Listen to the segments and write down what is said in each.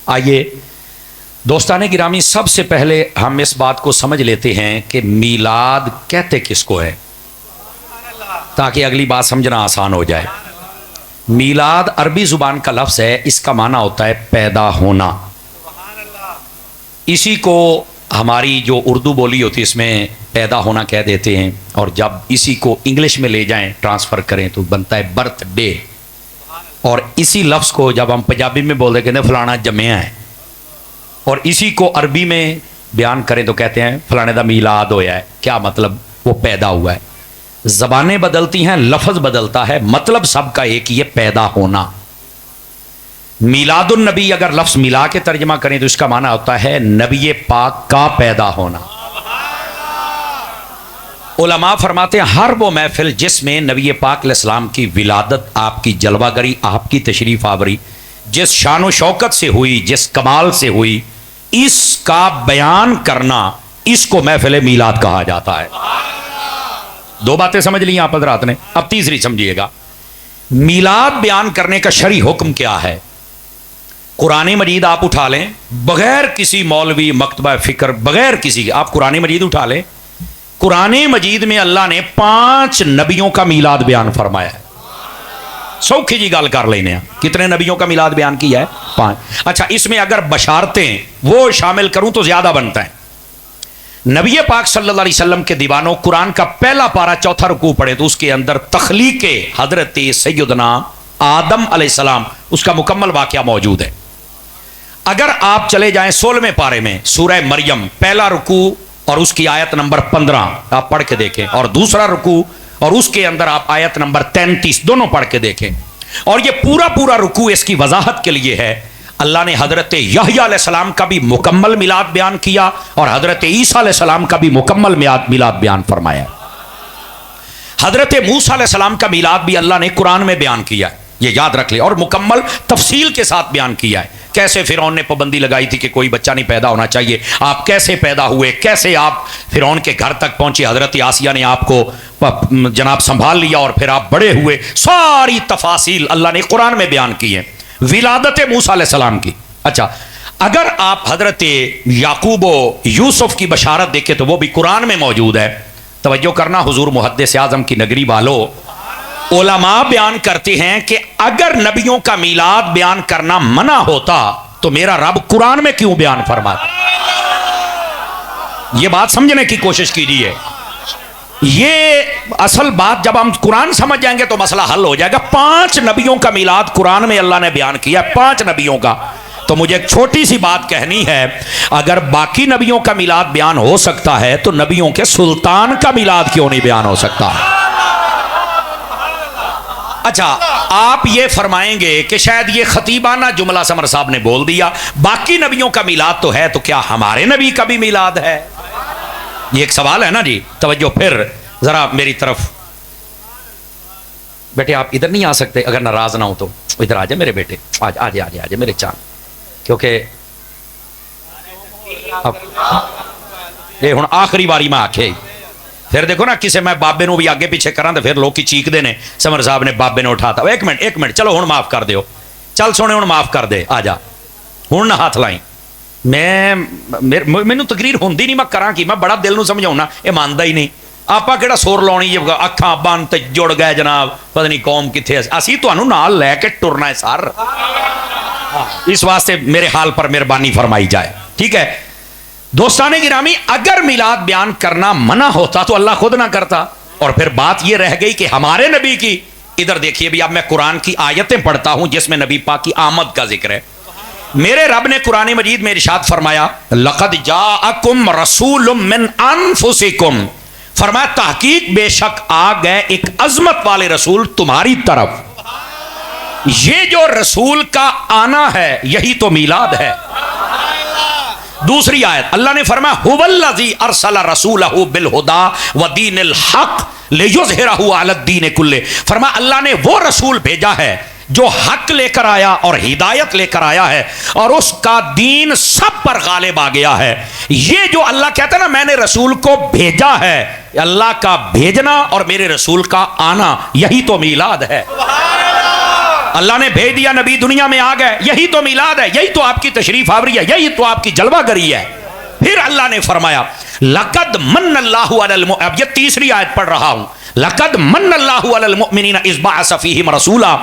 आइए दोस्ताने गिरामी, सबसे पहले हम इस बात को समझ लेते हैं कि मीलाद कहते किसको है, ताकि अगली बात समझना आसान हो जाए। मीलाद अरबी ज़ुबान का लफ्ज़ है, इसका माना होता है पैदा होना। इसी को हमारी जो उर्दू बोली होती है इसमें पैदा होना कह देते हैं, और जब इसी को इंग्लिश में ले जाएं, ट्रांसफ़र करें, तो बनता है बर्थडे। और इसी लफ्ज़ को जब हम पंजाबी में बोलते कहते हैं फलाना जम्मिया है, और इसी को अरबी में बयान करें तो कहते हैं फलाने दा मीलाद होया है। क्या मतलब? वो पैदा हुआ है। ज़बानें बदलती हैं, लफ्ज़ बदलता है, मतलब सबका एक, ये पैदा होना। मीलादुन नबी अगर लफ्ज़ मिला के तर्जमा करें तो इसका माना होता है नबी पाक का पैदा होना। उलमा फरमाते हैं हर वो महफिल जिसमें नबी पाक अलैहिस्सलाम की विलादत, आपकी जलवागरी, आपकी तशरीफ़ आवरी जिस शान व शौकत से हुई, जिस कमाल से हुई, इसका बयान करना, इसको महफिल मीलाद कहा जाता है। दो बातें समझ ली आप हज़रात ने, अब तीसरी समझिएगा। मीलाद बयान करने का शरई हुक्म क्या है? कुरान मजीद आप उठा लें, बगैर किसी मौलवी मकतबा फ़िक्र, बगैर किसी, आप कुरान मजीद उठा लें। कुरान मजीद में अल्लाह ने 5 नबियों का मीलाद बयान फरमाया है। सौखी जी गल कर लेने, कितने नबियों का मिलाद बयान किया है? 5। अच्छा, इसमें अगर बशारतें वो शामिल करूं तो ज्यादा बनता है। नबी पाक सल्लल्लाहु अलैहि वसल्लम के दीवानों, कुरान का पहला पारा चौथा रुकू पढ़े तो उसके अंदर तख्लीक हजरत सैयदना आदम अलैहिस्सलाम, उसका मुकम्मल वाकया मौजूद है। अगर आप चले जाएं 16वें पारे में सूरह मरियम, पहला रुकू और उसकी आयत नंबर 15 आप पढ़ के देखें, और दूसरा रुकू और उसके अंदर आप आयत नंबर 33 दोनों पढ़ के देखें। और ये पूरा रुकू इसकी वजाहत के लिए है। अल्लाह ने हजरत यहया अलैहिस्सलाम का भी मुकम्मल मिलाद बयान किया और हजरत ईसा अलैहिस्सलाम का भी मुकम्मल मिलाद बयान फरमाया। हजरत मूसा अलैहिस्सलाम का मिलाद भी अल्लाह ने कुरान में बयान किया है, ये याद रख ले, और मुकम्मल तफसील के साथ बयान किया है। कैसे फिरौन ने पाबंदी लगाई थी कि कोई बच्चा नहीं पैदा होना चाहिए, आप कैसे पैदा हुए, कैसे आप फिरौन के घर तक पहुंचे, हजरत आसिया ने आपको जनाब संभाल लिया और फिर आप बड़े हुए, सारी तफासिल अल्लाह ने कुरान में बयान की है विलादत मूसा अलैहिस्सलाम की। अच्छा, अगर आप हजरत याकूब यूसुफ की बशारत देखें तो वो भी कुरान में मौजूद है। तवज्जो करना हुजूर मुहद्दिस आज़म की नगरी वालों, उलमा बयान करते हैं कि अगर नबियों का मीलाद बयान करना मना होता तो मेरा रब कुरान में क्यों बयान फरमाता? यह बात समझने की कोशिश कीजिए। ये असल बात जब हम कुरान समझ जाएंगे तो मसला हल हो जाएगा। 5 नबियों का मीलाद कुरान में अल्लाह ने बयान किया, 5 नबियों का। तो मुझे एक छोटी सी बात कहनी है, अगर बाकी नबियों का मीलाद बयान हो सकता है तो नबियों के सुल्तान का मीलाद क्यों नहीं बयान हो सकता? अच्छा, आप ये फरमाएंगे कि शायद ये खतीबाना जुमला समर साहब ने बोल दिया, बाकी नबियों का मीलाद तो है, तो क्या हमारे नबी का भी मीलाद है? ये एक सवाल है ना जी। तवज्जो फिर जरा मेरी तरफ। बेटे आप इधर नहीं आ सकते, अगर नाराज ना हो तो इधर आ जाए मेरे बेटे, आज आ जाए मेरे चांद, क्योंकि अब ये हुण आखिरी बारी में आखे, फिर देखो ना किसे मैं बाबे नूं भी आगे पीछे करा तो फिर लोग चीकते ने समर साहब ने बाबे ने उठाता। एक मिनट चलो हुण माफ कर दियो, चल सोने हुण माफ कर दे, आ जा हुण ना हाथ लाई। मैनू तकरीर होंदी नहीं, मैं करा कि मैं बड़ा दिल नूं समझाउणा, ये मानदा ही नहीं। आपां किहड़ा सोर लाउणी, जे अखां बंद ते जुड़ गए जनाब, पता नहीं कौम कित्थे, असीं तुहानूं नाल लैके टुरना है सर। इस वास्ते मेरे हाल पर मेहरबानी फरमाई जाए, ठीक है। दोस्ताने गिरामी, अगर मिलाद बयान करना मना होता तो अल्लाह खुद ना करता। और फिर बात यह रह गई कि हमारे नबी की, इधर देखिए भी, अब मैं कुरान की आयतें पढ़ता हूं जिसमें नबी पाक की आमद का जिक्र है। मेरे रब ने कुरान मजीद में इरशाद फरमाया, लक़द जाअकुम रसूलुम मिन अनफुसिकुम, फरमाया तहकीक बेशक आ गए एक अजमत वाले रसूल तुम्हारी तरफ। ये जो रसूल का आना है यही तो मिलाद है। दूसरी आयत अल्लाह ने फरमाया हुवल्लज़ी अरसला रसूलहु बिल हुदा व दीनिल हक लियुज़हिरहु अलद्दीन कुल्ले, फरमाया अल्लाह ने वो रसूल भेजा है जो हक लेकर आया और हिदायत लेकर आया है और उसका दीन सब पर गालिब आ गया है। ये जो अल्लाह कहता है ना मैंने रसूल को भेजा है, अल्लाह का भेजना और मेरे रसूल का आना, यही तो मीलाद है। अल्लाह ने भेज दिया, नबी दुनिया में आ गए, यही तो मिलाद है, यही तो आपकी तशरीफ आवरी है, यही तो आपकी जलवागरी है। फिर अल्लाह ने फरमाया लक़द मन्नल्लाहु अलल, अब ये तीसरी आयत पढ़ रहा हूं, लक़द मन्नल्लाहु अलल मुमिनीना इज़ बअस फ़ीहिम रसूला,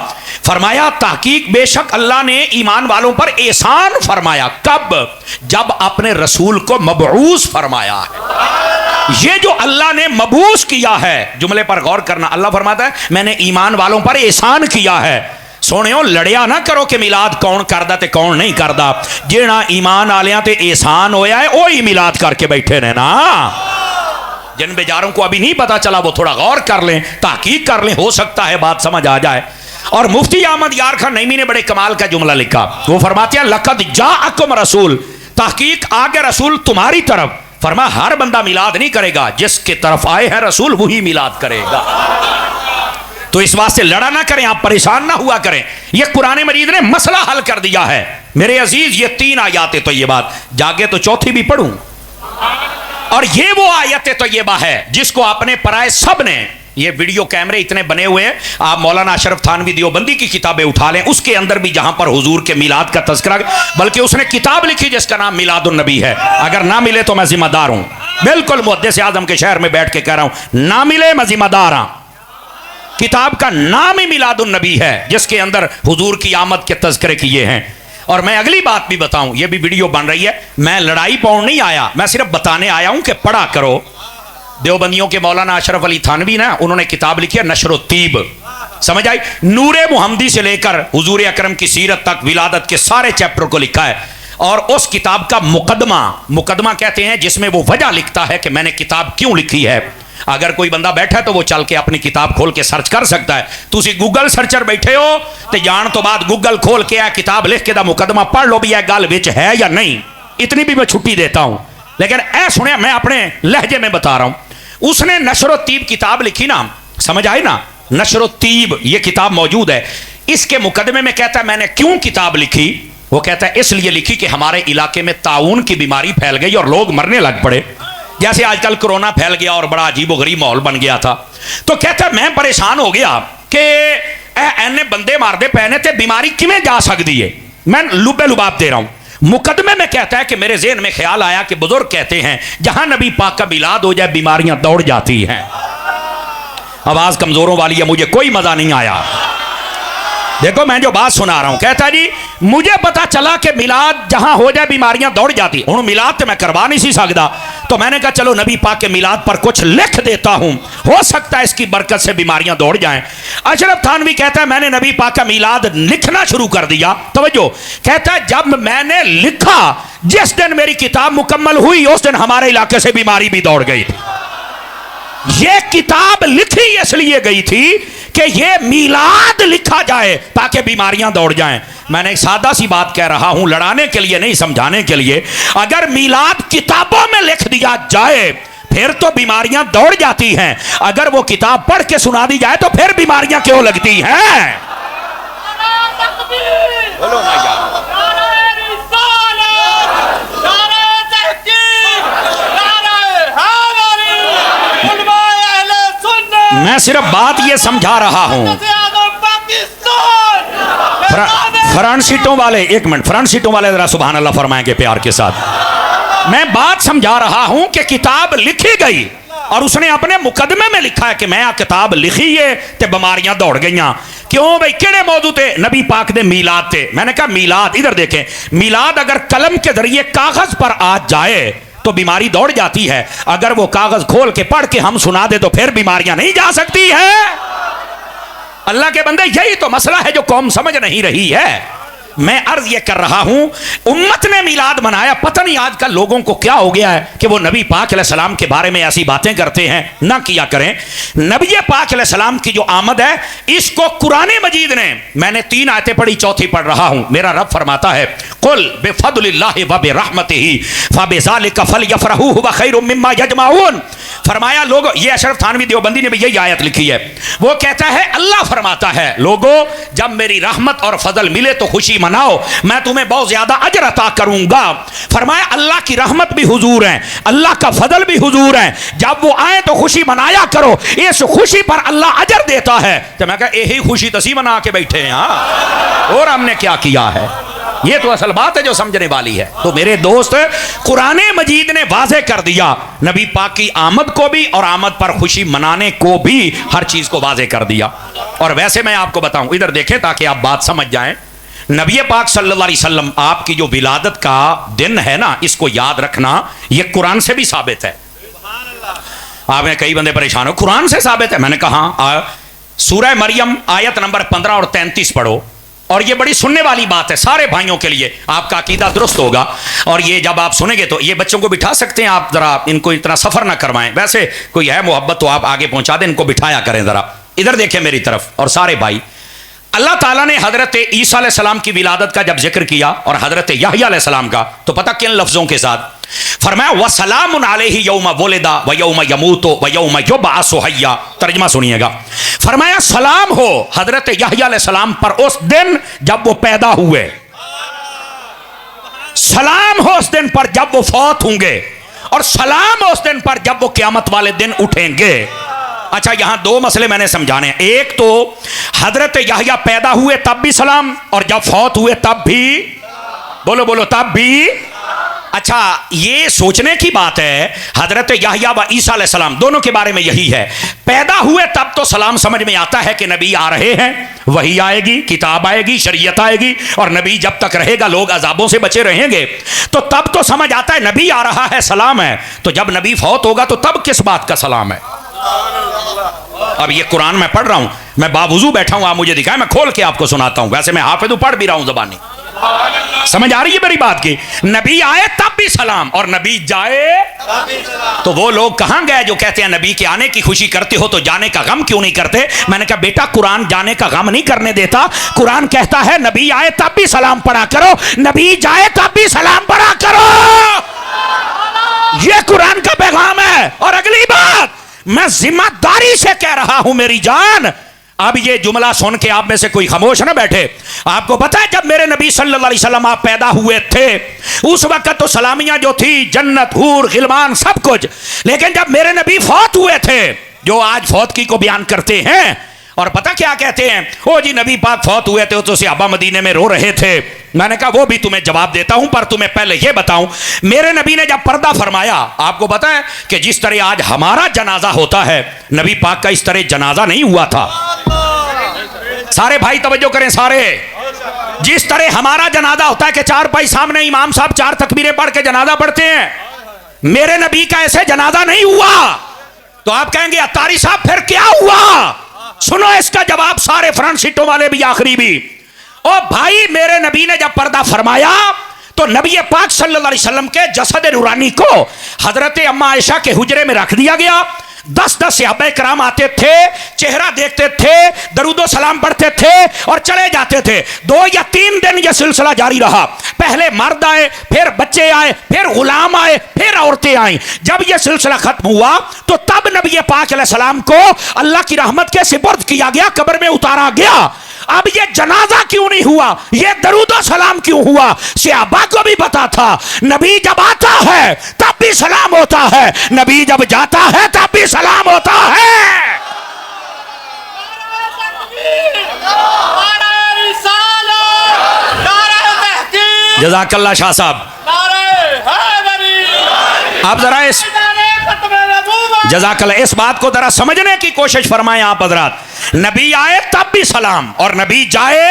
फरमाया ताकीक बेशक अल्लाह ने ईमान वालों पर एहसान फरमाया। कब? जब अपने रसूल को मबऊस फरमाया है। ये जो अल्लाह ने मबूस किया है, जुमले पर गौर करना, अल्लाह फरमाता है मैंने ईमान वालों पर एहसान किया है। सोनियो लड़िया ना करो कि मिलाद कौन करदा ते कौन नहीं करदा, जेड़ा ईमान आलियां ते एहसान होया है वही मिलाद करके बैठे ने ना। जिन बेचारों को अभी नहीं पता चला वो थोड़ा गौर कर लें, ताकीक कर लें, हो सकता है बात समझ आ जाए। और मुफ्ती अहमद यार खान नईमी ने बड़े कमाल का जुमला लिखा, वो फरमाते हैं लक़द जाअकुम रसूल, ताकीक आगे रसूल तुम्हारी तरफ। फरमा हर बंदा मिलाद नहीं करेगा, जिसके तरफ आए हैं रसूल वही मिलाद करेगा। तो इस वास्ते लड़ा ना करें, आप परेशान ना हुआ करें, ये कुरान मजीद ने मसला हल कर दिया है मेरे अजीज। ये 3 आयतें तो ये बात जागे तो चौथी भी पढ़ूं, और ये वो आयतें तो ये है जिसको आपने पढ़ाए सब ने। ये वीडियो कैमरे इतने बने हुए हैं, आप मौलाना अशरफ थानवी देवबंदी की किताबें उठा लें, उसके अंदर भी जहां पर हुजूर के मिलाद का तज़किरा, बल्कि उसने किताब लिखी जिसका नाम मिलादुन नबी है। अगर ना मिले तो मैं जिम्मेदार हूं, बिल्कुल मुहद्दिस आज़म के शहर में बैठ के कह रहा हूं, ना मिले मैं जिम्मेदार हूं। किताब का नाम ही मिलादुन नबी है, जिसके अंदर हुजूर की आमद के तज़किरे किए हैं। और मैं अगली बात भी बताऊं, ये भी वीडियो बन रही है, मैं लड़ाई पाउंड नहीं आया, मैं सिर्फ बताने आया हूं कि पढ़ा करो। देवबंदियों के मौलाना अशरफ अली थानवी ना, उन्होंने किताब लिखी है नशरुत्तीब, समझ आई, नूरे मुहम्मदी से लेकर हुजूर अकरम की सीरत तक विलादत के सारे चैप्टर को लिखा है। और उस किताब का मुकदमा कहते हैं, जिसमें वो वजह लिखता है कि मैंने किताब क्यों लिखी है। अगर कोई बंदा बैठा है तो वो चल के अपनी किताब खोल के सर्च कर सकता है। तुसी गूगल सर्चर बैठे हो तो जान तो बाद गूगल खोल के किताब लिख के दा मुकदमा पढ़ लो भी यह गल विच है या नहीं, इतनी भी मैं छुट्टी देता हूं। लेकिन ऐ सुने, मैं अपने लहजे में बता रहा हूं, उसने नशरुत्तीब किताब लिखी ना, समझ आई ना, नशरुत्तीब ये किताब मौजूद है। इसके मुकदमे में कहता है मैंने क्यों किताब लिखी, वो कहता है इसलिए लिखी कि हमारे इलाके में ताउन की बीमारी फैल गई और लोग मरने लग पड़े, जैसे आजकल कोरोना फैल गया और बड़ा अजीबोगरीब माहौल बन गया था। तो कहता है मैं परेशान हो गया कि ऐने बंदे मारदे पैने ते बीमारी किमें जा सकती है, मैं लुबे लुबाब दे रहा हूं। मुकदमे में कहता है कि मेरे ज़हन में ख्याल आया कि बुजुर्ग कहते हैं जहां नबी पाक का मिलाद हो जाए बीमारियां दौड़ जाती हैं। आवाज कमजोरों वाली है, मुझे कोई मजा नहीं आया। देखो मैं जो बात सुना रहा हूं, कहता जी मुझे पता चला कि मिलाद जहां हो जाए बीमारियां दौड़ जाती। हूं मिलाद तो मैं करवा नहीं सी सकता, तो मैंने कहा चलो नबी पाक के मिलाद पर कुछ लिख देता हूं, हो सकता है इसकी बरकत से बीमारियां दौड़ जाएं। अशरफ थानवी कहता है मैंने नबी पाक का मिलाद लिखना शुरू कर दिया। तवज्जो, कहता है जब मैंने लिखा, जिस दिन मेरी किताब मुकम्मल हुई उस दिन हमारे इलाके से बीमारी भी दौड़ गई थी। ये किताब लिखी इसलिए गई थी कि ये मिलाद लिखा जाए ताकि बीमारियां दौड़ जाएं। मैंने एक सादा सी बात कह रहा हूं, लड़ाने के लिए नहीं, समझाने के लिए। अगर मिलाद किताबों में लिख दिया जाए फिर तो बीमारियां दौड़ जाती हैं, अगर वो किताब पढ़ के सुना दी जाए तो फिर बीमारियां क्यों लगती हैं? बोलो ना यार। मैं सिर्फ बात ये समझा रहा हूं। फ्रंट सीटों वाले, एक मिनट, फ्रंट सीटों वाले जरा सुभान अल्लाह फरमाएंगे प्यार के साथ। मैं बात समझा रहा हूं कि किताब लिखी गई और उसने अपने मुकदमे में लिखा है कि मैं किताब लिखी है ते बीमारियां दौड़ गई। क्यों भाई, केड़े मौजू थे? नबी पाक दे मीलाद थे। मैंने कहा मीलाद, इधर देखें, मीलाद अगर कलम के जरिए कागज पर आ जाए तो बीमारी दौड़ जाती है, अगर वो कागज खोल के पढ़ के हम सुना दे तो फिर बीमारियां नहीं जा सकती है। अल्लाह के बंदे, यही तो मसला है जो कौम समझ नहीं रही है। मैं अर्ज ये कर रहा हूं, उम्मत ने मिलाद मनाया, पता नहीं आजकल लोगों को क्या हो गया है कि वो नबी पाक अलैहिस्सलाम के बारे में ऐसी बातें करते हैं। ना किया करें। नबी पाक अलैहिस्सलाम की जो आमद है, इसको कुरान मजीद ने, मैंने 3 आयतें पढ़ी, चौथी पढ़ रहा हूं। मेरा रब फरमाता है कुल बिफदलिल्लाहि व बिरहमतिही फबिज़ालिका फलयफरहू हुव खैरुम मिम्मा यजमाऊन। फरमाया लोगों, ये अशरफ थानवी देवबंदी ने भी यही आयत लिखी है। वो कहता है, अल्लाह फरमाता है लोगों जब मेरी रहमत और फजल मिले तो खुशी मनाओ, मैं तुम्हें बहुत ज्यादा अजर अता करूंगा। फरमाया अल्लाह की रहमत भी हुजूर है, अल्लाह का फजल भी हुजूर है, जब वो आए तो खुशी मनाया करो, इस खुशी पर अल्लाह अजर देता है। तो मैं कहा यही खुशी तसी मना के बैठे हैं, हाँ, और हमने क्या किया है? ये तो असल बात है जो समझने वाली है। तो मेरे दोस्त, कुरान मजीद ने वाज़े कर दिया नबी पाक की आमद को भी और आमद पर खुशी मनाने को भी, हर चीज को वाज़े कर दिया। और वैसे मैं आपको बताऊं, इधर देखें ताकि आप बात समझ जाएं, नबी पाक सल्लल्लाहु अलैहि वसल्लम आपकी जो विलादत का दिन है ना, इसको याद रखना, यह कुरान से भी साबित है। आपने कई बंदे परेशान हो, कुरान से साबित है। मैंने कहा सूरह मरियम आयत नंबर 15 और 33 पढ़ो, और ये बड़ी सुनने वाली बात है सारे भाइयों के लिए, आपका अकीदा दुरुस्त होगा। और ये जब आप सुनेंगे तो ये बच्चों को बिठा सकते हैं आप, जरा इनको इतना सफर ना करवाएं, वैसे कोई है मोहब्बत तो आप आगे पहुंचा दें, इनको बिठाया करें। जरा इधर देखें मेरी तरफ, और सारे भाई, अल्लाह ताला ने हजरत ईसा अलैहिस्सलाम की विलादत का जब जिक्र किया और हजरत याहया अलैहिस्सलाम का, तो पता किन लफ्जों के साथ? फरमाया वसलामुन अलैहि यौमा वुलिदा व यौमा यमूतु व यौमा युबअसु हय्या। तर्जुमा सुनिएगा, फरमाया सलाम हो हजरत याहया अलैहिस्सलाम पर उस दिन जब वो पैदा हुए, सलाम हो उस दिन पर जब वो फौत होंगे, और सलाम हो उस दिन पर जब वो क़यामत वाले दिन उठेंगे। अच्छा, यहां दो मसले मैंने समझाने हैं। एक तो हजरत याहया पैदा हुए तब भी सलाम, और जब फौत हुए तब भी, बोलो बोलो, तब भी। अच्छा, ये सोचने की बात है, हजरत याहया व ईसा अलैहिस्सलाम दोनों के बारे में यही है। पैदा हुए तब तो सलाम समझ में आता है कि नबी आ रहे हैं, वही आएगी, किताब आएगी, शरीयत आएगी, और नबी जब तक रहेगा लोग अजाबों से बचे रहेंगे, तो तब तो समझ आता है नबी आ रहा है, सलाम है। तो जब नबी फौत होगा तो तब किस बात का सलाम है? अब ये कुरान मैं पढ़ रहा हूं, मैं बावजू बैठा हूं, आप मुझे दिखाएं, मैं खोल के आपको सुनाता हूं। वैसे मैं हाफिज़ पढ़ भी रहा हूं ज़बानी, समझ आ रही है मेरी बात की? नबी आए तब भी सलाम, और नबी जाए तो वो लोग कहां गए जो कहते हैं नबी के आने की खुशी करते हो तो जाने का गम क्यों नहीं करते? मैंने कहा बेटा, कुरान जाने का गम नहीं करने देता, कुरान कहता है नबी आए तब भी सलाम पढ़ा करो, नबी जाए तब भी सलाम पढ़ा करो। यह कुरान का पैगाम है। और अगली बात, मैं जिम्मेदारी से कह रहा हूं मेरी जान, अब ये जुमला सुन के आप में से कोई खामोश ना बैठे। आपको पता है जब मेरे नबी सल्लल्लाहु अलैहि वसल्लम आप पैदा हुए थे, उस वक्त तो सलामियां जो थी, जन्नत, हूर, गिलमान, सब कुछ। लेकिन जब मेरे नबी फौत हुए थे, जो आज फौत की को बयान करते हैं, और पता क्या कहते हैं, ओ जी नबी पाक फौत हुए थे तो सहाबा मदीने में रो रहे थे। मैंने कहा वो भी तुम्हें जवाब देता हूं, पर तुम्हें पहले यह बताऊं, मेरे नबी ने जब पर्दा फरमाया, आपको पता है कि जिस तरह आज हमारा जनाजा होता है, नबी पाक का इस तरह जनाजा नहीं हुआ था। सारे भाई तवज्जो करें सारे, जिस तरह हमारा जनाजा होता है कि चार पाई सामने इमाम साहब 4 तकबीरें पढ़ के जनाजा पढ़ते हैं, मेरे नबी का ऐसे जनाजा नहीं हुआ। तो आप कहेंगे अत्तारी साहब फिर क्या हुआ? सुनो इसका जवाब, सारे फ्रंट सीटों वाले भी आखिरी भी। ओ भाई, मेरे नबी ने जब पर्दा फरमाया तो नबी पाक सल्लल्लाहु अलैहि वसल्लम के जसद नूरानी को हजरत अम्मा आयशा के हुजरे में रख दिया गया। 10-10 सहाबा कराम आते थे, चेहरा देखते थे, दरूदो सलाम पढ़ते थे और चले जाते थे। 2 या 3 दिन यह सिलसिला जारी रहा। पहले मर्द आए, फिर बच्चे आए, फिर गुलाम आए, फिर औरतें आई। जब यह सिलसिला खत्म हुआ तो तब नबी पाक अलैहिस्सलाम को अल्लाह की रहमत के सिपुर्द किया गया, कब्र में उतारा गया। अब ये जनाजा क्यों नहीं हुआ, ये दरूदो सलाम क्यों हुआ? सहाबा को भी पता था, नबी जब आता है तब भी सलाम होता है, नबी जब जाता है तब भी सलाम होता है। जज़ाकल्लाह शाह साहब। आप जरा इस जज़ाकल्लाह इस बात को जरा समझने की कोशिश फरमाएं आप हजरात। नबी आए तब भी सलाम, और नबी जाए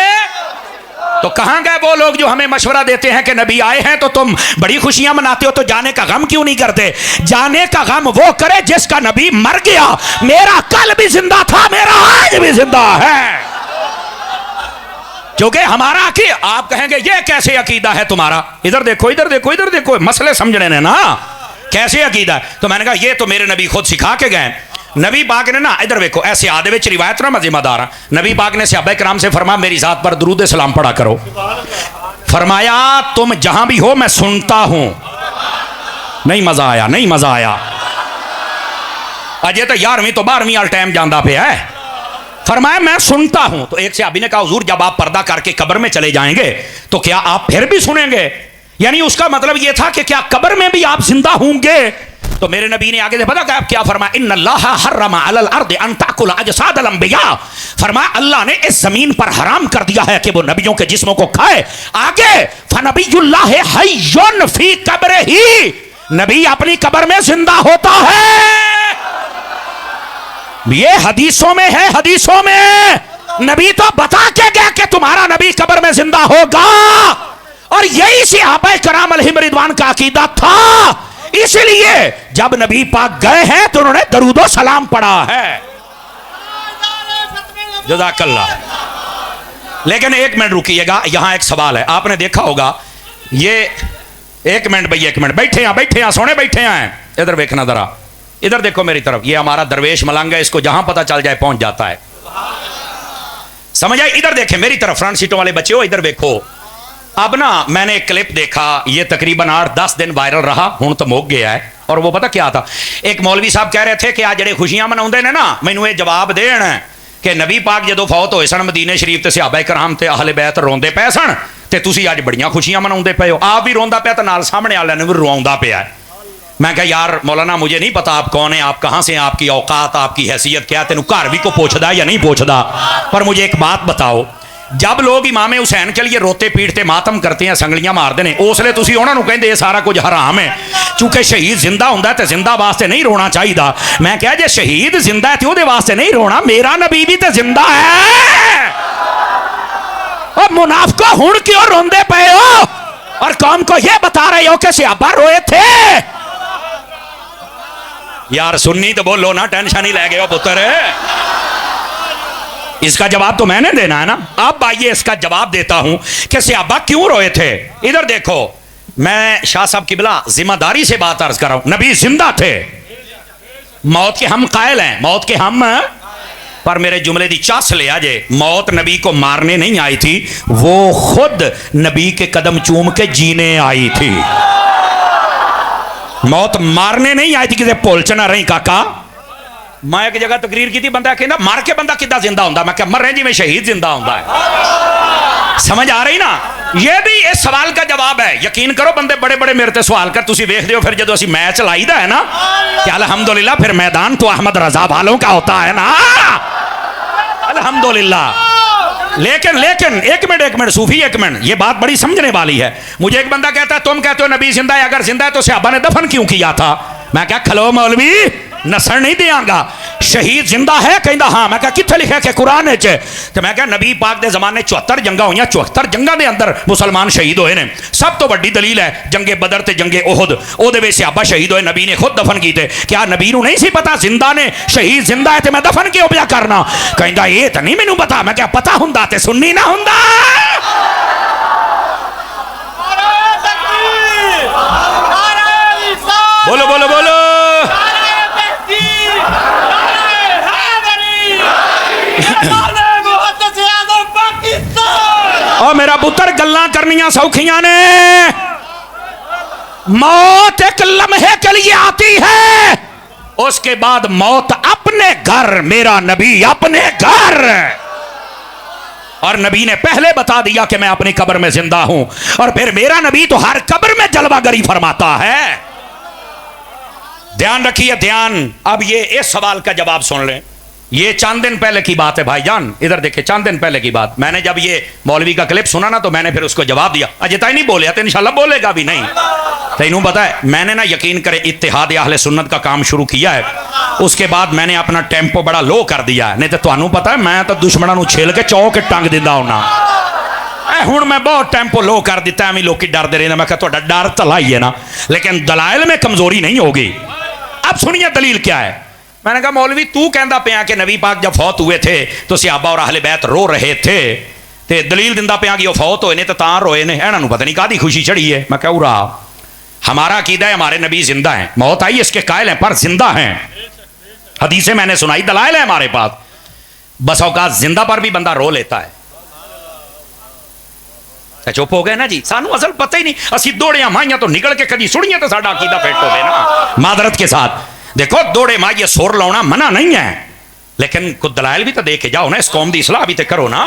तो कहां गए वो लोग जो हमें मशवरा देते हैं कि नबी आए हैं तो तुम बड़ी खुशियां मनाते हो, तो जाने का गम क्यों नहीं करते? जाने का गम वो करे जिसका नबी मर गया। मेरा कल भी जिंदा था, मेरा आज भी जिंदा है। क्योंकि हमारा अकीदा, आप कहेंगे ये कैसे अकीदा है तुम्हारा? इधर देखो, इधर देखो, इधर देखो, मसले समझने ने ना, कैसे अकीदा है? तो मैंने कहा ये तो मेरे नबी खुद सिखा के गए। नबी पाक ने ना, इधर देखो, ऐसे आधे विच रिवायत ना मैं जिम्मेदार, नबी पाक ने सहाबा कराम से फरमाया मेरी जात पर दुरूद सलाम पढ़ा करो। फरमाया तुम जहां भी हो मैं सुनता हूं। नहीं मजा आया, नहीं मजा आया। अजे तो 11वीं तो 12वीं वाल टाइम जाता पे है। फरमाया मैं सुनता हूं। तो एक सहाबी ने कहा हुजूर जब आप पर्दा करके कब्र में चले जाएंगे तो क्या आप फिर भी सुनेंगे? यानी उसका मतलब यह था कि क्या कब्र में भी आप जिंदा होंगे? तो मेरे नबी ने आगे से पता क्या फरमाया, इन्नल्लाह हर्रमा अलल अर्दि अन ताकुल अजसादल अंबिया। फरमाया अल्लाह ने इस जमीन पर हराम कर दिया है कि वो नबियों के जिस्मों को खाए। आगे फनबियुल्लाह हय्युन फी कब्रिही, नबी अपनी कब्र में जिंदा होता है। ये हदीसों में है, हदीसों में नबी तो बता के गया कि तुम्हारा नबी कब्र में जिंदा होगा, और यही सहाबा कराम अलैहिम रिदवान का अकीदा था। इसलिए जब नबी पाक गए हैं तो उन्होंने दरूदो सलाम पढ़ा है। जज़ाकल्लाह। लेकिन एक मिनट रुकिएगा, यहां एक सवाल है। आपने देखा होगा ये, एक मिनट भाई, एक मिनट, बैठे हैं सोने बैठे हैं, इधर देखना जरा, इधर देखो मेरी तरफ। ये हमारा दरवेश मलंग है, इसको जहां पता चल जाए पहुंच जाता है, समझ आए? इधर देखें मेरी तरफ, फ्रंट सीटों वाले बच्चे हो, इधर देखो। अब ना मैंने एक क्लिप देखा, ये तकरीबन 8-10 दिन वायरल रहा, हूं तो मुक गया है। और वो पता क्या था, एक मौलवी साहब कह रहे थे कि आज जड़े खुशियां मनाउंदे ने ना, मैनू ये जवाब देण कि नबी पाक जदों फौत होए सन मदीने शरीफ ते सहाबा कराम ते अहले बैत रोंदे पए सन, ते तुसीं अज बड़ियां खुशियां मनाउंदे पए हो। आप भी रोंदा पिया ते नाल सामने वाले ने भी रोंदा पिया। मैं कहा यार मौलाना मुझे नहीं पता आप कौन है, आप कहां से, आपकी औकात, आपकी हैसियत क्या, तेनू घर भी को पूछदा या नहीं पूछदा, पर मुझे एक बात बताओ, जब लोग इमाम हुसैन के लिए रोते पीटते मातम करते हैं, संगलियां मारते हैं, उसले तुसीं उन्हां नूं कहंदे सारा कुछ हराम है। चूंकि शहीद जिंदा हुंदा ते जिंदा वास्ते नहीं रोना चाहिए। मैं कहा जे शहीद जिंदा है तो उहदे वास्ते नहीं रोना, मेरा नबी भी तो जिंदा है। और मुनाफिको हुण क्यों रोंदे पए हो और कौम को यह बता रहे हो कि सहाबा रोए थे? यार सुन्नी तो बोलो ना, टेंशन ही ले गए हो पुत्र। इसका जवाब तो मैंने देना है ना। अब आइए इसका जवाब देता हूं कि सहाबा क्यों रोए थे। इधर देखो, मैं शाह साहब किबला जिम्मेदारी से बात अर्ज कर रहा हूं, नबी जिंदा थे, मौत के हम कायल हैं, मौत के हम, पर मेरे जुमले की चस ले आजे, मौत नबी को मारने नहीं आई थी, वो खुद नबी के कदम चूम के जीने आई थी। मौत मारने नहीं आई थी, किसी भुल च ना रही काका। मैं एक जगह तकरीर की थी, बंदा कहना मार के बंदा किदा जिंदा होता, मैं क्या मर रहे जिवें शहीद जिंदा होता है। समझ आ रही ना? ये भी इस सवाल का जवाब है। यकीन करो बंदे बड़े बड़े मेरे ते सवाल कर, तुसी वेखदे हो फिर जो असीं मैच लाईदा है ना, कि अल्हम्दुलिल्लाह फिर मैदान तो अहमद रजा वालों का होता है ना, अल्हम्दुलिल्लाह। लेकिन एक मिनट सूफी, एक मिनट, ये बात बड़ी समझने वाली है। मुझे एक बंदा कहता है तुम कहते हो नबी जिंदा है, अगर जिंदा है तो सहाबा ने दफन क्यों किया था? मैं क्या खलो मौलवी, नसण नहीं देंगा, शहीद जिंदा है कहता हाँ। मैं क्या किथे लिखा कि कुरान च? तो मैं क्या नबी पाक के जमाने 74 जंगा हुई, 74 जंगा के अंदर मुसलमान शहीद होए ने। सब तो बड़ी दलील है जंगे बदर ते जंगे ओहद, ओहदे विच सहाबा शहीद होए, नबी ने खुद दफन किए। क्या नबी नूं नहीं सी पता जिंदा ने, शहीद जिंदा है तो मैं दफन क्यों पिया करना? कहता ये तो नहीं मैनू पता। मैं क्या पता हुंदा ते सुन्नी ना हुंदा। बोलो बोलो बोलो। और मेरा पुत्र गल्लां करनियां सौखियां ने, मौत एक लम्हे के लिए आती है, उसके बाद मौत अपने घर, मेरा नबी अपने घर। और नबी ने पहले बता दिया कि मैं अपनी कब्र में जिंदा हूं, और फिर मेरा नबी तो हर कब्र में जलवागरी फरमाता है। ध्यान रखिए ध्यान। अब ये इस सवाल का जवाब सुन लें। ये चंद दिन पहले की बात है भाईजान, इधर देखिए, चंद दिन पहले की बात। मैंने जब ये मौलवी का क्लिप सुना ना तो मैंने फिर उसको जवाब दिया। अजय ताई नहीं बोले तो इंशाल्लाह बोलेगा भी नहीं। तैनू पता है मैंने ना यकीन करे इत्तेहाद अहले सुन्नत का काम शुरू किया है, उसके बाद मैंने अपना टेम्पो बड़ा लो कर दिया है। नहीं तो तुहानू पता है मैं तो दुश्मनों को छेल के चौक टंग दिंदा होना। हुण मैं बहुत टेम्पो लो कर दिता, एवं लोग डरते रहे। मैं कहा डर तला ही है ना, लेकिन दलाइल में कमजोरी नहीं होगी। अब सुनिए दलील क्या है। मैंने कहा मौलवी तू कहता पिया कि नबी पाक जब फौत हुए थे तो सहाबा और अहले बैत रो रहे थे, ते दलील दिंदा पिया कि वो फौत होए ने तो तां रोए ने, इन्हां नूं पता नहीं कादी खुशी चढ़ी है। मैं क्या उरा, हमारा अकीदा है हमारे नबी जिंदा हैं, मौत आई इसके कायल हैं पर जिंदा हैं। हदीसें मैंने सुनाई, दलाइल है हमारे पास। बस औकात जिंदा पर भी बंदा रो लेता है। चुप हो गए ना जी, सानू असल पता ही नहीं, असी दौड़िया माइया तो निकल के कदी सुनिए तो साडा अकीदा फिट हो गए ना। मादरत के साथ देखो, दौड़े माइए सुर लाना मना नहीं है, लेकिन कुछ दलाइल भी तो दे के जाओ ना, इस कौम की इसलाह भी तो करो ना।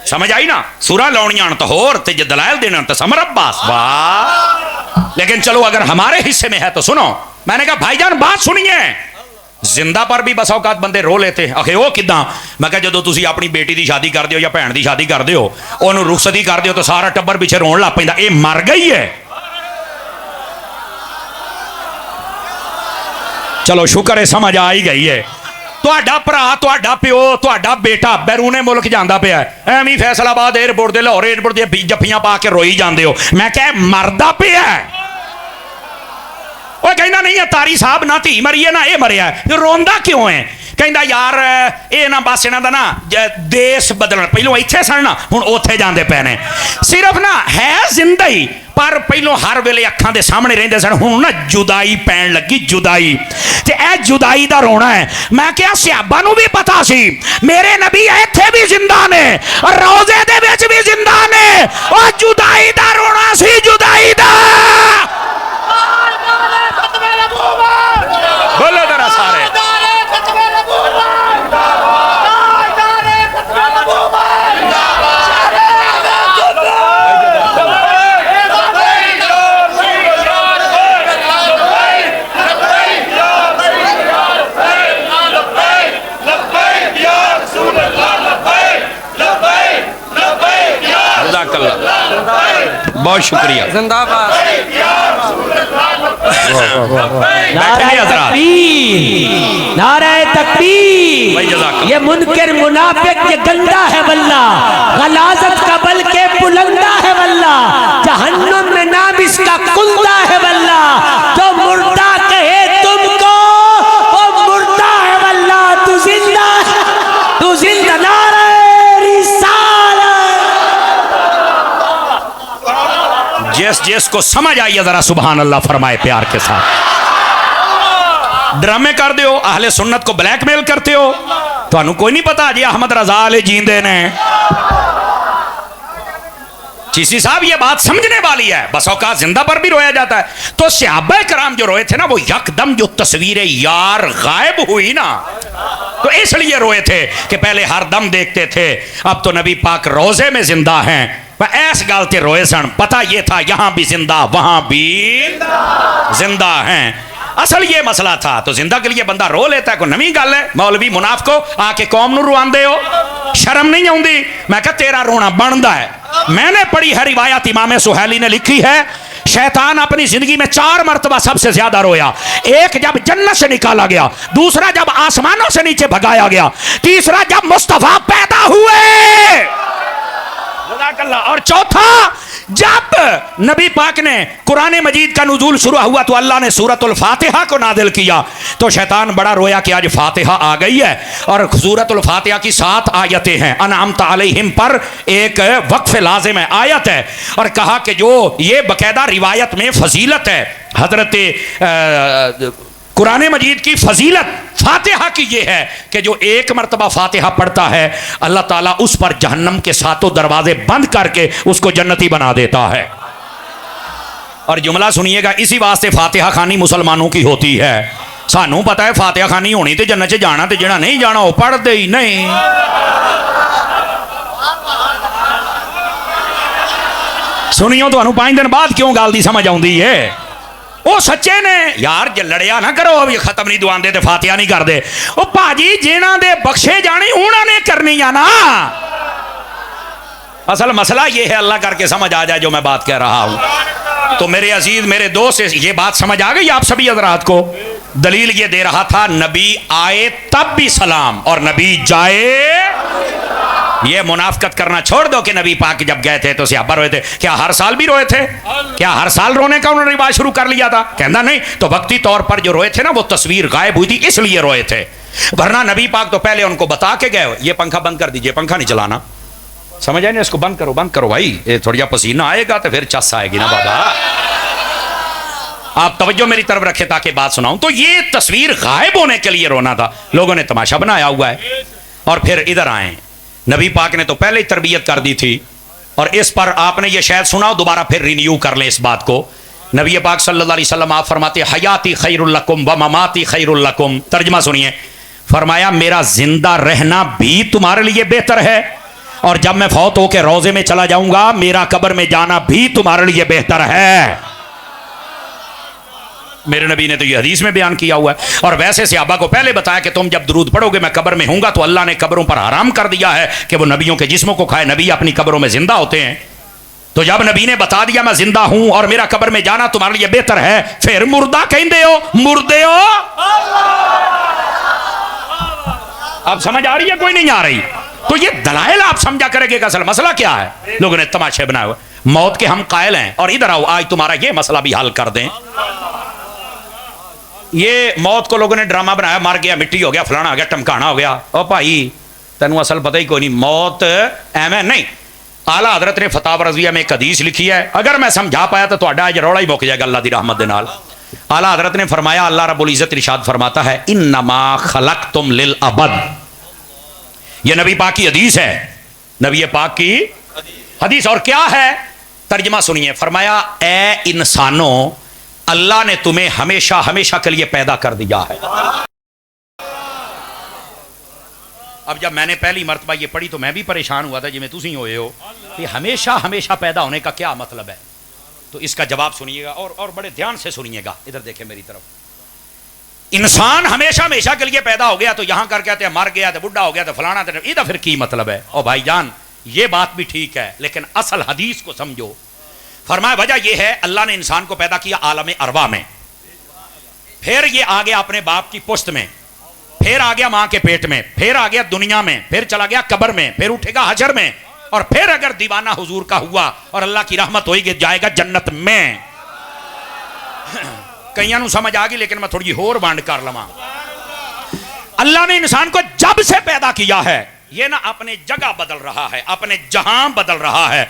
समझ आई ना? सूरा लाउनियां तो होर ते दलाइल देना तो समर अब्बास वाह। लेकिन चलो अगर हमारे हिस्से में है तो सुनो। मैंने कहा भाईजान बात सुनिए, जिंदा पर भी बस औकात बंदे रो लेते। आखे वो किदा? मैं कहा जो तुम अपनी बेटी की शादी करते हो या भैन की शादी करते हो, उन्होंने रुखसती करते हो तो सारा टब्बर पिछे रोन लग पैंदा, ये मर गई है। चलो शुक्र है समझ आ ही गई है। तुहाडा भरा, तुहाडा प्यो, तुहाडा बेटा बैरूने मुल्क जांदा पिया, एवं फैसलाबाद एयरपोर्ट से लाहौर एयरपोर्ट से जफ्फियां पा के रोई जाते हो। मैं क्या मरदा पिया? वो कहना नहीं है तारी साहब ना धी मरी है ना ये मरिया, रोंदा क्यों है? कहता यार ये ना बस इन्हों का ना देश बदलना, पहलों इत्थे सन ना हुण उत्थे जांदे पे ने, सिर्फ ना है जिंदा ही पर पहलों हर वेले अखां दे सामने रहिंदे सन, हुण ना जुदाई पैण लगी, जुदाई ते ए जुदाई दा रोना है। मैं क्या सहाबा नूं भी पता सी मेरे नबी इत्थे भी जिंदा ने और रोजे दे विच भी जिंदा ने, और जुदाई दा रोना सी, जुदाई दा। बोलो जरा सारे बहुत शुक्रिया। जिंदाबाद। नारे तकबीर। ये मुनकर मुनाफिक ये गंदा है वल्ला, गलाजत का बल के बुलंदा है वल्ला, जहन्नुम में नाम इसका कुंदा है वल्ला, तो मुर्दा कहे तुमको वो मुर्दा है वल्ला, तू जिंदा है, तू जिंदा। नारे जिस जिस को समझ आई है जरा सुभान अल्लाह फरमाए प्यार के साथ। ड्रामे कर दो, अहले सुन्नत को ब्लैकमेल करते हो, तो कोई नहीं पता जी अहमद रजा अली जींदे ने। चीसी साहब ये बात समझने वाली है, बस औकात जिंदा पर भी रोया जाता है। तो सहाबा कराम जो रोए थे ना, वो यकदम जो तस्वीर यार गायब हुई ना, तो इसलिए रोए थे कि पहले हर दम देखते थे, अब तो नबी पाक रोजे में जिंदा हैं। ऐस गल ते रोए सन, पता ये था यहां भी जिंदा वहां भी जिंदा हैं। असल ये मसला था, तो जिंदा के लिए बंदा रो लेता है, कोई नवी गल है? मौलवी मुनाफको आके कौम नूं रुआंदे हो, शर्म नहीं आउंदी? मैं कहा तेरा रोना बनदा है। मैंने पढ़ी है रिवायत, इमाम सुहैली ने लिखी है, शैतान अपनी जिंदगी में 4 मरतबा सबसे ज्यादा रोया। एक जब जन्नत से निकाला गया, दूसरा जब आसमानों से नीचे भगाया गया, तीसरा जब मुस्तफा पैदा हुए, और चौथा जब नबी पाक ने कुरान मजीद का नुज़ूल शुरू हुआ तो अल्लाह ने सूरतुल फातिहा को नादिल किया, तो शैतान बड़ा रोया कि आज फातिहा आ गई है। और सूरतुल फातिहा की 7 आयतें हैं, अनअमत अलैहिम पर एक वक्फ लाजिम है, आयत है, और कहा कि जो ये बकायदा रिवायत में फजीलत है, हजरत कुरान मजीद की फजीलत फातिहा की ये है कि जो एक मरतबा फातिहा पढ़ता है अल्लाह ताला उस पर जहन्नम के 7 दरवाजे बंद करके उसको जन्नती बना देता है। और जुमला सुनिएगा, इसी वास्ते फातिहा खानी मुसलमानों की होती है। सानू पता है फातिहा खानी होनी तो जन्नत च जाना, तो जिहड़ा नहीं जाना वो पढ़ते ही नहीं। सुनियो, तो 5 दिन बाद क्यों गल दी समझ आउंदी है? वो सच्चे ने यार, जे लड़िया ना करो, अभी खत्म नहीं दुआंदे ते फातिहा नहीं करते। ओ भाजी जिन्हां दे बख्शे जाने उन्होंने करनी है ना। असल मसला ये है, अल्लाह करके समझ आ जाए जो मैं बात कह रहा हूं। तो मेरे अजीज, मेरे दोस्त, ये बात समझ आ गई आप सभी हजरात को? दलील ये दे रहा था, नबी आए तब भी सलाम और नबी जाए। ये मुनाफकत करना छोड़ दो कि नबी पाक जब गए थे तो सहाबा रोए थे। क्या हर साल भी रोए थे? क्या हर साल रोने का उन्होंने रिवाज शुरू कर लिया था? कहना नहीं, तो वक्ती तौर पर जो रोए थे ना, वो तस्वीर गायब हुई थी इसलिए रोए थे, वरना नबी पाक तो पहले उनको बता के गए, ये पंखा बंद कर दीजिए, पंखा नहीं चलाना, समझ आए ना, इसको बंद करो भाई, ये थोड़ा पसीना आएगा तो फिर चस आएगी ना बाबा। आप तवज्जो मेरी तरफ रखे ताकि बात सुनाऊं। तो ये तस्वीर गायब होने के लिए रोना था, लोगों ने तमाशा बनाया हुआ है। और फिर इधर आए, नबी पाक ने तो पहले ही तरबियत कर दी थी, और इस पर आपने ये शायद सुना हो, दोबारा फिर रिन्यू कर लें इस बात को। नबी पाक सल्लल्लाहु अलैहि वसल्लम आप फरमाते, हयाती खैरुल लकुम व ममाती खैरुल लकुम। तर्जमा सुनिए, फरमाया मेरा जिंदा रहना भी तुम्हारे लिए बेहतर है, और जब मैं फौत होकर रोजे में चला जाऊंगा मेरा कब्र में जाना भी तुम्हारे लिए बेहतर है। मेरे नबी ने तो ये हदीस में बयान किया हुआ है। और वैसे सहाबा को पहले बताया कि तुम जब दुरूद पढ़ोगे मैं कब्र में हूंगा, तो अल्लाह ने कब्रों पर हराम कर दिया है कि वो नबियों के जिस्मों को खाए। नबी अपनी कब्रों में जिंदा होते हैं। तो जब नबी ने बता दिया मैं जिंदा हूं और मेरा कब्र में जाना तुम्हारे लिए बेहतर है, फिर मुर्दा कहते हो, मुर्दे हो। अब समझ आ रही है कोई नहीं आ रही? तो ये दलाइल आप समझा करेंगे कि असल मसला क्या है। लोगों ने तमाशे बनाए हुए, मौत के हम कायल हैं और इधर आओ आज तुम्हारा ये मसला भी हल कर दें। ये मौत को लोगों ने ड्रामा बनाया, मर गया, मिट्टी हो गया, फलाना हो गया, टमकाना हो गया। ओ भाई तेन असल पता ही कोई नहीं, मौत एवं नहीं। आला हजरत ने फतावा रज़िया में एक हदीस लिखी है, अगर मैं समझा पाया तो तुहाडा अज रौला ही मुक जाएगा अल्लाह की रहमत दे नाल। आला हजरत ने फरमाया, अल्लाह रब्बुल इज्जत इरशाद फरमाता है, इन्नमा खलक़तुम लिल अबद। यह नबी पाक की हदीस है, नबी पाक की हदीस। और क्या है तर्जमा सुनिए, फरमाया ए इंसानों, अल्लाह ने तुम्हें हमेशा हमेशा के लिए पैदा कर दिया है। अब जब मैंने पहली मर्तबा ये पढ़ी तो मैं भी परेशान हुआ था जिमें तुसी होए हो कि हमेशा हमेशा पैदा होने का क्या मतलब है। तो इसका जवाब सुनिएगा और बड़े ध्यान से सुनिएगा, इधर देखें मेरी तरफ। इंसान हमेशा हमेशा के लिए पैदा हो गया तो यहां कर कहते हैं मर गया तो बुढ़ा हो गया तो फलाना, तो इधर फिर की मतलब है। और भाईजान ये बात भी ठीक है, लेकिन असल हदीस को समझो। फरमाया वजह यह है, अल्लाह ने इंसान को पैदा किया आलम अरवा में, फिर ये आ गया अपने बाप की पुश्त में, फिर आ गया मां के पेट में, फिर आ गया दुनिया में, फिर चला गया कब्र में, फिर उठेगा हशर में, और फिर अगर दीवाना हुजूर का हुआ और अल्लाह की रहमत होगी जाएगा जन्नत में। कईयां नूं समझ आ गई, लेकिन मैं थोड़ी होर बांड कर लवां। अल्लाह ने इंसान को जब से पैदा किया है, ये ना अपने जगह बदल रहा है, अपने जहां बदल रहा है।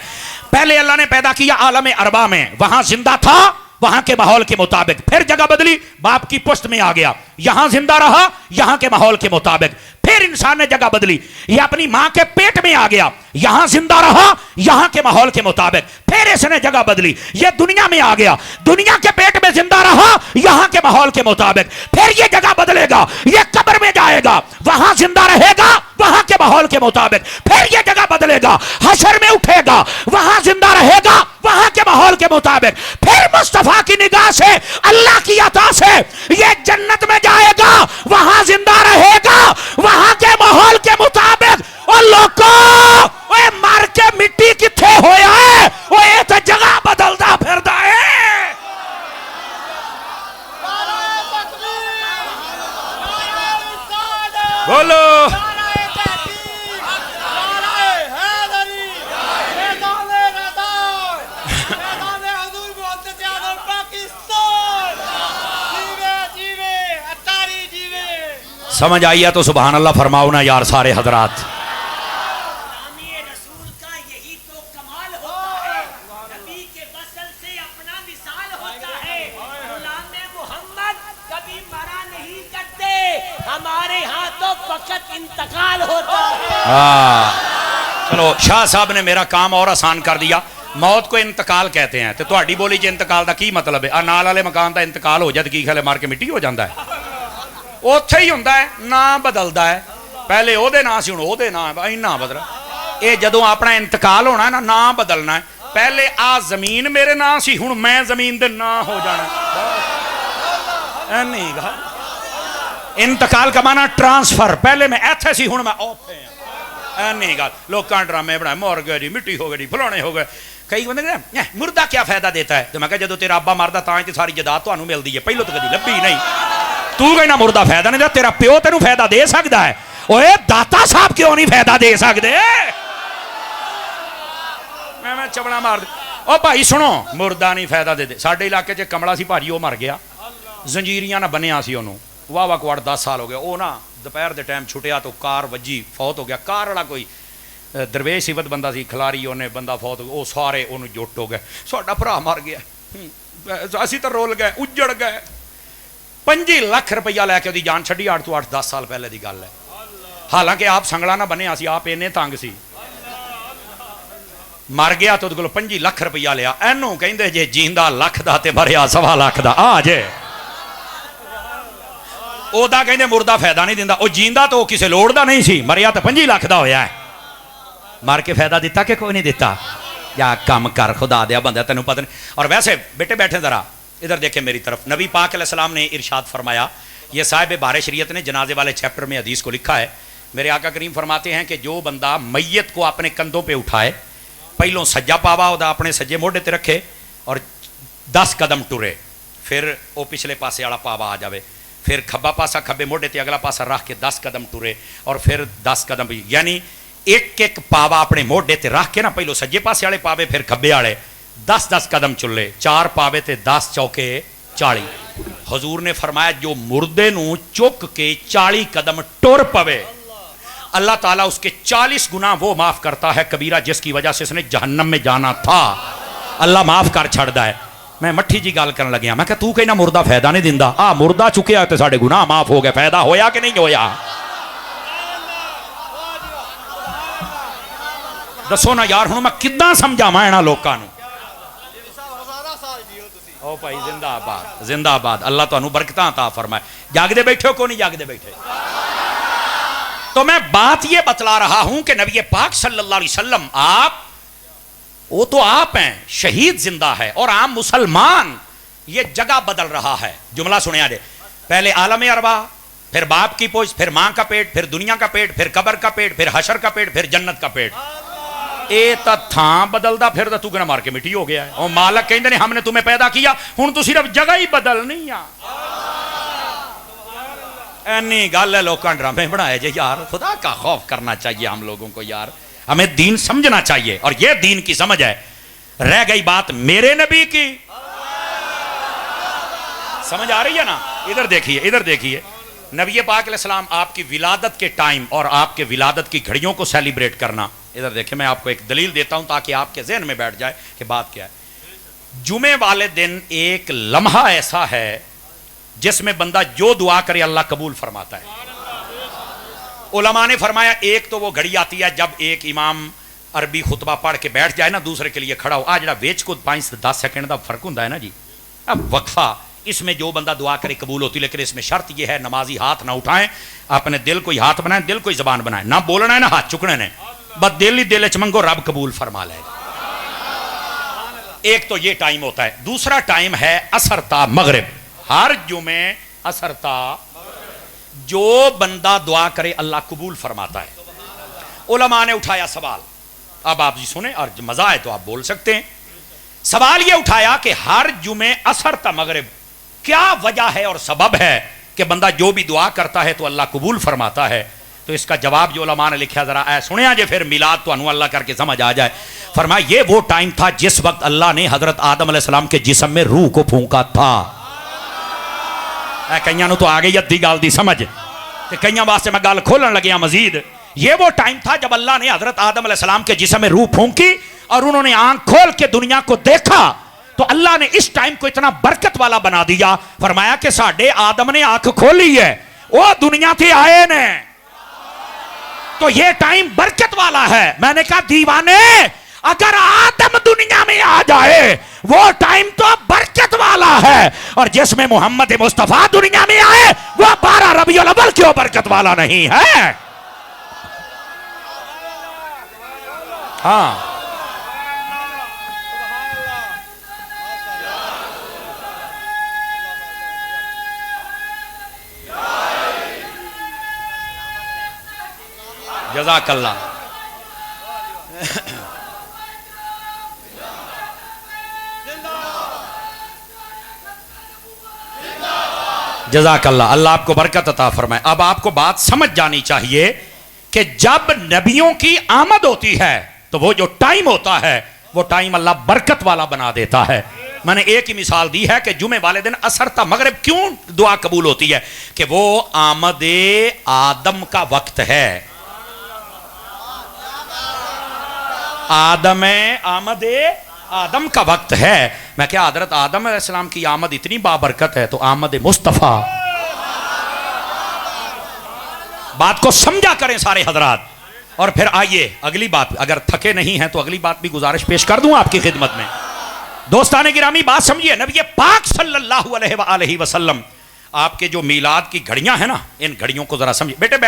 पहले अल्लाह ने पैदा किया आलम अरबा में, वहां जिंदा था वहां के माहौल के मुताबिक, फिर जगह बदली, बाप की पुश्त में आ गया, यहां जिंदा रहा यहां के माहौल के मुताबिक। फिर इंसान ने जगह बदली, ये अपनी मां के पेट में आ गया, यहां जिंदा रहा यहां के माहौल के मुताबिक। फिर इसने जगह बदली, ये दुनिया में आ गया, दुनिया के पेट में जिंदा रहा यहां के माहौल के मुताबिक। फिर ये जगह बदलेगा, ये कब्र में जाएगा, वहां जिंदा रहेगा वहां के माहौल के मुताबिक। फिर ये जगह बदलेगा, हशर में उठेगा, वहां जिंदा रहेगा वहां के माहौल के मुताबिक। फिर मुस्तफा की निगाह से, अल्लाह की अता से ये जन्नत में जाएगा, वहां जिंदा रहेगा वहां के माहौल के मुताबिक। और लोगों ओए मर के मिट्टी किथे होया है, ओए तो जगह बदलदा फिरदा है। बोलो समझ आई है तो सुभान अल्लाह फरमाओ ना यार सारे हजरात। हमारे यहाँ तो फकत इंतकाल होता है। चलो शाह साहब ने मेरा काम और आसान कर दिया। मौत को इंतकाल कहते हैं, तो ਤੁਹਾਡੀ बोली च इंतकाल का की मतलब है? नाल वाले मकान का इंतकाल हो जाए की खले मार के मिट्टी हो जाता है? ਉੱਥੇ ਹੀ ਹੁੰਦਾ ਹੈ, ਨਾਂ ਬਦਲਦਾ ਹੈ। ਪਹਿਲੇ ਉਹਦੇ ਨਾਂ ਸੀ, ਹੁਣ ਉਹਦੇ ਨਾਂ ਇੰਨਾ ਬਦਲ। ਇਹ ਜਦੋਂ ਆਪਣਾ ਇੰਤਕਾਲ ਹੋਣਾ ਨਾ, ਨਾਂ ਬਦਲਣਾ ਹੈ। ਪਹਿਲੇ ਆ ਜ਼ਮੀਨ ਮੇਰੇ ਨਾਂ ਸੀ, ਹੁਣ ਮੈਂ ਜ਼ਮੀਨ ਦੇ ਨਾਂ ਹੋ ਜਾਣਾ। ਐ ਨਹੀਂ ਗਾ ਇੰਤਕਾਲ का माना ट्रांसफर। पहले मैं ਇੱਥੇ ਸੀ, ਹੁਣ ਮੈਂ ਉੱਥੇ ਆ। ਐ ਨਹੀਂ ਗਾ ਲੋਕਾਂ ਡਰਾਮੇ ਬਣਾਏ, ਮਰ ਗਏ ਜੀ, ਮਿੱਟੀ ਹੋ ਗਈ ਜੀ, ਫਲਾਣੇ ਹੋ ਗਏ। ਕਈ ਬੰਦੇ ਕਹਿੰਦੇ ਮੁਰਦਾ ਕੀ ਫਾਇਦਾ ਦੇਤਾ ਹੈ? ਤੇ ਮੈਂ ਕਿਹਾ ਜਦੋਂ ਤੇਰਾ ਅੱਬਾ ਮਰਦਾ ਤਾਂ ਹੀ ਤੇ ਸਾਰੀ ਜਾਇਦਾਦ ਤੁਹਾਨੂੰ ਮਿਲਦੀ ਹੈ, ਪਹਿਲੋਂ ਤਾਂ ਕਦੀ ਲੱਭੀ ਨਹੀਂ। तू कहना मुर्दा फायदा नहीं देता, तेरा प्यो तेनू फायदा दे सकता है। ओए दाता साहब क्यों नहीं फायदा दे सकते? मैं चबड़ा मार दे। ओ भाई सुनो, मुर्दा नहीं फायदा दे दे। साडे इलाके च कमला सी भाजी, वो मर गया, जंजीरियां ना बनिया सी ओनू, वाह वाह कुआड़ 10 साल हो गया। वो ना दोपहर के टाइम छुटिया तो कार वजी, फौत हो गया। कार वाला कोई दरवेश सिवत बंदा सी, खिलारी उन्हें बंदा फौत हो गया। वो सारे उन्होंने जुट हो गए, साडा भरा मर गया। असी तो रोल गए, उजड़ गए। 25 लाख रुपया लैके उसकी जान छड़ी। 8 तो 8-10 साल पहले की गल है। हालांकि आप संगला ना बने, आप इन्ने तंग सी। मर गया तो 25 लाख रुपया लिया। एनू कहते जे जींदा लख दा ते मरिया 1.25 लाख दा। आ जे ਉਹਦਾ ਕਹਿੰਦੇ ਮੁਰਦਾ ਫਾਇਦਾ ਨਹੀਂ ਦਿੰਦਾ, ਉਹ ਜਿੰਦਾ ਤਾਂ ਉਹ ਕਿਸੇ ਲੋੜ ਦਾ ਨਹੀਂ ਸੀ, ਮਰਿਆ ਤਾਂ 25 ਲੱਖ ਦਾ ਹੋਇਆ ਹੈ। मर के फायदा दिता कि कोई नहीं दिता? या कम कर खुदा दिया बंदा, तेन पता नहीं। और वैसे बेटे बैठे जरा इधर देखे मेरी तरफ, नबी पाक अलैहिस्सलाम ने इरशाद फरमाया, ये साहिब बार शरीयत ने जनाजे वाले चैप्टर में हदीस को लिखा है, मेरे आका करीम फरमाते हैं कि जो बंदा मैयत को अपने कंधों पे उठाए, पहलों सज्जा पावा उदा अपने सज्जे मोढे ते रखे और 10 कदम टुरे, फिर वो पिछले पासे वाला पावा आ जाए, फिर खब्बा पासा खब्बे मोढे ते अगला पासा रख के 10 कदम टुरे और फिर 10 कदम, यानी एक एक पावा अपने मोढे ते रख के ना, पहलो सज्जे पासे वाले पावे फिर खब्बे वाले 10-10 कदम चुले, 4 पावे ते 10 चौके 40। हजूर ने फरमाया जो मुर्दे नू चुक के 40 कदम टुर पवे, अल्लाह ताला उसके 40 गुना वो माफ करता है कबीरा जिसकी वजह से उसने जहन्नम में जाना था, अल्लाह माफ कर छड़दा है। मैं मट्ठी जी गल करन लग्या, मैं कहा तू कहना मुर्दा फायदा नहीं दिंदा, आ मुर्दा चुकिया तो साडे गुनाह माफ हो गए, फायदा होया कि नहीं होया? दसो ना यार, हुण मैं किद्दां समझावां इन्हां लोकां नूं? ओ भाई जिंदाबाद जिंदाबाद, अल्लाह तुहानूं बरकतां अता फरमाए। जागदे बैठे हो को नहीं जागदे बैठे? तो मैं बात ये बतला रहा हूं कि नबी पाक सल्लल्लाहु अलैहि वसल्लम आप, वो तो आप हैं, शहीद जिंदा है और आम मुसलमान ये जगह बदल रहा है। जुमला सुनिया दे, पहले आलम अरवा, फिर बाप की पोछ, फिर मां का पेट, फिर दुनिया का पेट, फिर कब्र का पेट, फिर हशर का पेट, फिर जन्नत का पेट। ए थां बदलदा फिर तू कहना मार के मिट्टी हो गया है। और मालक कहते हैं हमने तुम्हें पैदा किया, हुण तू सिर्फ जगह ही बदलनी आ। ऐनी गल है, लोगों ड्रामे बनाए जे यार, खुदा का खौफ करना चाहिए हम लोगों को यार, हमें दीन समझना चाहिए और यह दीन की समझ है। रह गई बात मेरे नबी की, समझ आ रही है ना? इधर देखिए, इधर देखिए, नबी पाक अलैहिस्सलाम आपकी विलादत के टाइम और आपके विलादत की घड़ियों को सेलिब्रेट करना, इधर देखिए मैं आपको एक दलील देता हूं ताकि आपके जहन में बैठ जाए कि बात क्या है। जुमे वाले दिन एक लम्हा ऐसा है जिसमें बंदा जो दुआ करे अल्लाह कबूल फरमाता है। उलमा ने फरमाया एक तो वो घड़ी आती है जब एक इमाम अरबी खुतबा पढ़ के बैठ जाए ना, दूसरे के लिए खड़ा हो, आ जड़ा वेच को 5 से 10 सेकंड का फर्क होता है ना जी, अब वक्फा, इसमें जो बंदा दुआ करे कबूल होती, लेकिन इसमें शर्त यह है नमाजी हाथ ना उठाएं, अपने दिल को ही हाथ बनाए, दिल को ही जबान बनाए, ना बोलना है ना हाथ चुकने ने, बस दिल ही दिल च मंगो, रब कबूल फरमा लेगा। एक तो ये टाइम होता है। दूसरा टाइम है असरता मगरिब, हर जुमे असरता, जो बंदा दुआ करे अल्लाह कबूल फरमाता है। उलमा ने उठाया सवाल, अब आप जी सुने और मजा है तो आप बोल सकते हैं। सवाल ये उठाया कि हर जुमे असरता मगरिब क्या वजह है और सबब है कि बंदा जो भी दुआ करता है तो अल्लाह कबूल फरमाता है? तो इसका जवाब जो उलमा ने लिखा जरा ऐ सुनिया जे, फिर मिलाद तो अल्लाह करके समझ आ जाए। फरमाया ये वो टाइम था जिस वक्त अल्लाह ने हजरत आदम अलैहिस्सलाम के जिस्म में रूह को फूंका था। कईयां तो आ गई अद्धी गल दी समझ, कईयां वास्ते मैं गल खोलन लग्या मजीद। ये वो टाइम था जब अल्लाह ने हजरत आदम अलैहिस्सलाम के जिस्म में रूह फूंकी और उन्होंने आंख खोल के दुनिया को देखा, तो अल्लाह ने इस टाइम को इतना बरकत वाला बना दिया। फरमाया कि साडे आदम ने आंख खोली है, वो दुनिया से आए ने, तो ये टाइम बरकत वाला है। मैंने कहा दीवाने, अगर आदम दुनिया में आ जाए वो टाइम तो बरकत वाला है, और जिसमें मोहम्मद मुस्तफा दुनिया में आए वो 12 रबीउल अव्वल क्यों बरकत वाला नहीं है? हाँ, जज़ाकल्लाह। जज़ाकल्लाह, अल्लाह आपको बरकत अता फरमाए। अब आपको बात समझ जानी चाहिए कि जब नबियों की आमद होती है तो वो जो टाइम होता है वो टाइम अल्लाह बरकत वाला बना देता है। मैंने एक ही मिसाल दी है कि जुमे वाले दिन असर था मगरिब क्यों दुआ कबूल होती है, कि वो आमदे आदम का वक्त है। आमदे आदम का वक्त है। मैं क्या हजरत आदम अलैहिस्सलाम की आमद इतनी बाबरकत है तो आमद मुस्तफ़ा, बात को समझा करें सारे हजरात। और फिर आइए अगली बात, अगर थके नहीं हैं तो अगली बात भी गुजारिश पेश कर दूं आपकी खिदमत में। दोस्ताने गिरामी बात समझिए, नबी पाक सल्लल्लाहु अलैहि वसल्लम आपके जो मीलाद की घड़ियां हैं ना, इन घड़ियों को जरा समझिए बेटे। बैठ